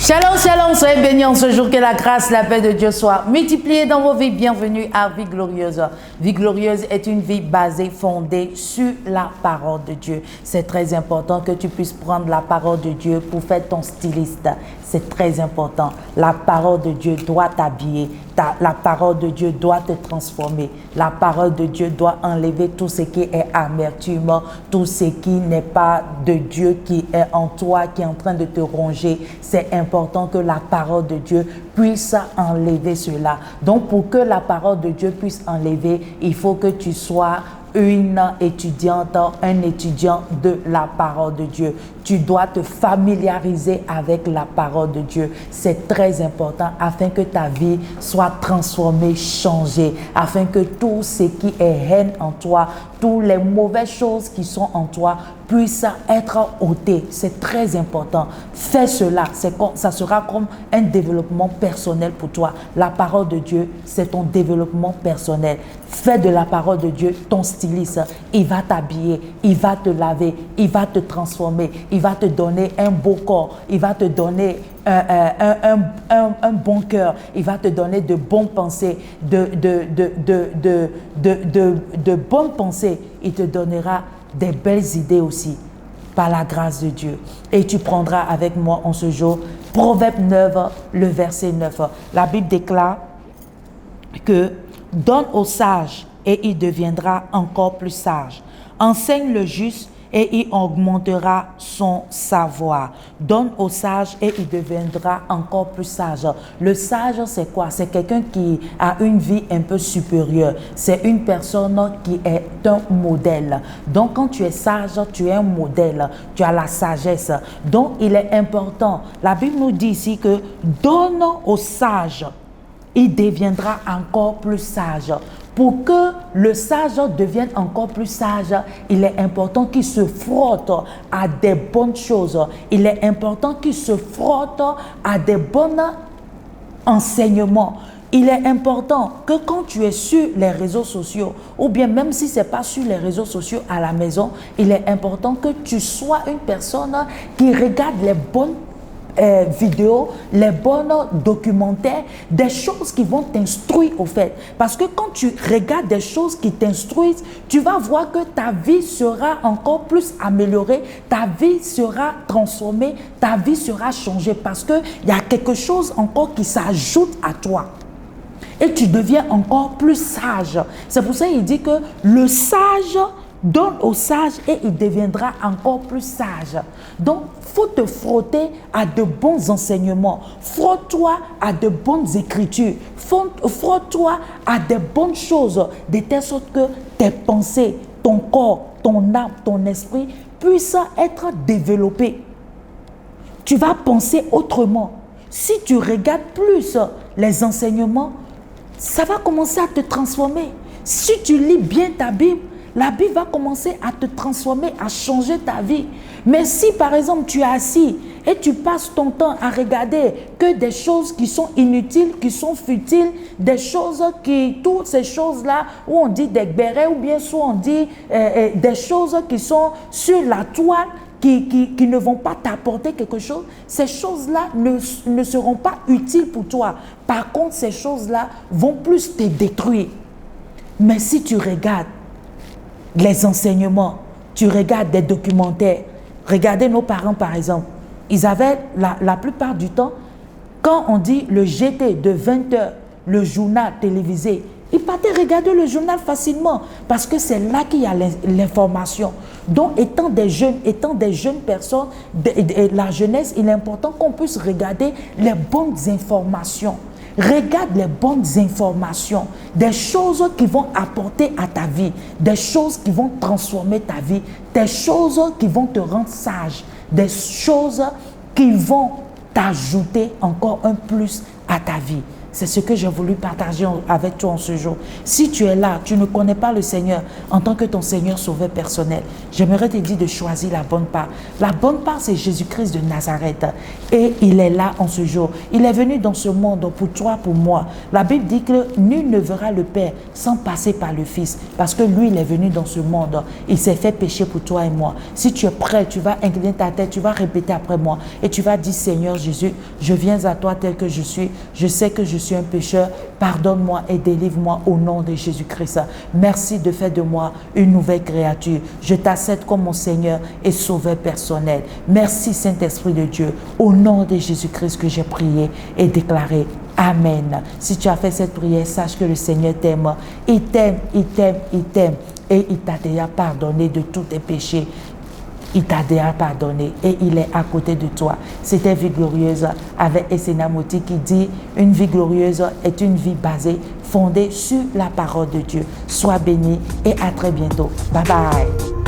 Shalom, shalom, soyez bénis en ce jour, que la grâce, la paix de Dieu soit multipliée dans vos vies. Bienvenue à Vie Glorieuse. Vie Glorieuse est une vie basée, fondée sur la parole de Dieu. C'est très important que tu puisses prendre la parole de Dieu pour faire ton styliste. C'est très important. La parole de Dieu doit t'habiller. La parole de Dieu doit te transformer. La parole de Dieu doit enlever tout ce qui est amertume, tout ce qui n'est pas de Dieu qui est en toi, qui est en train de te ronger. C'est important que la parole de Dieu puisse enlever cela. Donc, pour que la parole de Dieu puisse enlever, il faut que tu sois une étudiante, un étudiant de la parole de Dieu. Tu dois te familiariser avec la parole de Dieu. C'est très important afin que ta vie soit transformée, changée, afin que tout ce qui est haine en toi, toutes les mauvaises choses qui sont en toi puissent être ôtées. C'est très important. Fais cela. Ça sera comme un développement personnel pour toi. La parole de Dieu, c'est ton développement personnel. Fais de la parole de Dieu ton styliste. Il va t'habiller, il va te laver, il va te transformer, il va te donner un beau corps, il va te donner un bon cœur, il va te donner de bonnes pensées, de bonnes pensées. Il te donnera des belles idées aussi, par la grâce de Dieu. Et tu prendras avec moi en ce jour Proverbe 9, le verset 9. La Bible déclare que donne au sage et il deviendra encore plus sage. Enseigne le juste et il augmentera son savoir. Donne au sage et il deviendra encore plus sage. Le sage, c'est quoi? C'est quelqu'un qui a une vie un peu supérieure. C'est une personne qui est un modèle. Donc, quand tu es sage, tu es un modèle. Tu as la sagesse. Donc, il est important. La Bible nous dit ici que donne au sage, il deviendra encore plus sage. Pour que le sage devienne encore plus sage, il est important qu'il se frotte à des bonnes choses. Il est important qu'il se frotte à des bons enseignements. Il est important que quand tu es sur les réseaux sociaux, ou bien même si ce n'est pas sur les réseaux sociaux à la maison, il est important que tu sois une personne qui regarde les bonnes vidéos, les bonnes documentaires, des choses qui vont t'instruire au fait. Parce que quand tu regardes des choses qui t'instruisent, tu vas voir que ta vie sera encore plus améliorée, ta vie sera transformée, ta vie sera changée parce qu'il y a quelque chose encore qui s'ajoute à toi. Et tu deviens encore plus sage. C'est pour ça qu'il dit que le sage donne au sage et il deviendra encore plus sage. Donc, il faut te frotter à de bons enseignements. Frotte-toi à de bonnes écritures. Frotte-toi à de bonnes choses, de telle sorte que tes pensées, ton corps, ton âme, ton esprit puissent être développés. Tu vas penser autrement. Si tu regardes plus les enseignements, ça va commencer à te transformer. Si tu lis bien ta Bible, la Bible va commencer à te transformer, à changer ta vie. Mais si par exemple tu es assis et tu passes ton temps à regarder que des choses qui sont inutiles, qui sont futiles, des choses toutes ces choses-là où on dit des bérets ou bien soit on dit des choses qui sont sur la toile, qui ne vont pas t'apporter quelque chose, ces choses-là ne seront pas utiles pour toi. Par contre, ces choses-là vont plus te détruire. Mais si tu regardes les enseignements, tu regardes des documentaires, regardez nos parents par exemple, ils avaient la plupart du temps, quand on dit le GT de 20h, le journal télévisé, ils partaient regarder le journal facilement parce que c'est là qu'il y a l'information. Donc, étant des jeunes personnes, la jeunesse, il est important qu'on puisse regarder les bonnes informations. Regarde les bonnes informations, des choses qui vont apporter à ta vie, des choses qui vont transformer ta vie, des choses qui vont te rendre sage, des choses qui vont t'ajouter encore un plus à ta vie. C'est ce que j'ai voulu partager avec toi en ce jour. Si tu es là, tu ne connais pas le Seigneur en tant que ton Seigneur sauveur personnel, j'aimerais te dire de choisir la bonne part. La bonne part, c'est Jésus-Christ de Nazareth. Et il est là en ce jour. Il est venu dans ce monde pour toi, pour moi. La Bible dit que nul ne verra le Père sans passer par le Fils. Parce que lui, il est venu dans ce monde. Il s'est fait pécher pour toi et moi. Si tu es prêt, tu vas incliner ta tête, tu vas répéter après moi. Et tu vas dire, Seigneur Jésus, je viens à toi tel que je suis. Je sais que je suis un pécheur, pardonne-moi et délivre-moi au nom de Jésus-Christ. Merci de faire de moi une nouvelle créature. Je t'accepte comme mon Seigneur et Sauveur personnel. Merci Saint-Esprit de Dieu, au nom de Jésus-Christ que j'ai prié et déclaré. Amen. Si tu as fait cette prière, sache que le Seigneur t'aime. Il t'aime, il t'aime, il t'aime. Et il t'a déjà pardonné de tous tes péchés. Il t'a déjà pardonné et il est à côté de toi. C'était Vie Glorieuse avec Esséna Moti qui dit une vie glorieuse est une vie basée, fondée sur la parole de Dieu. Sois béni et à très bientôt. Bye bye.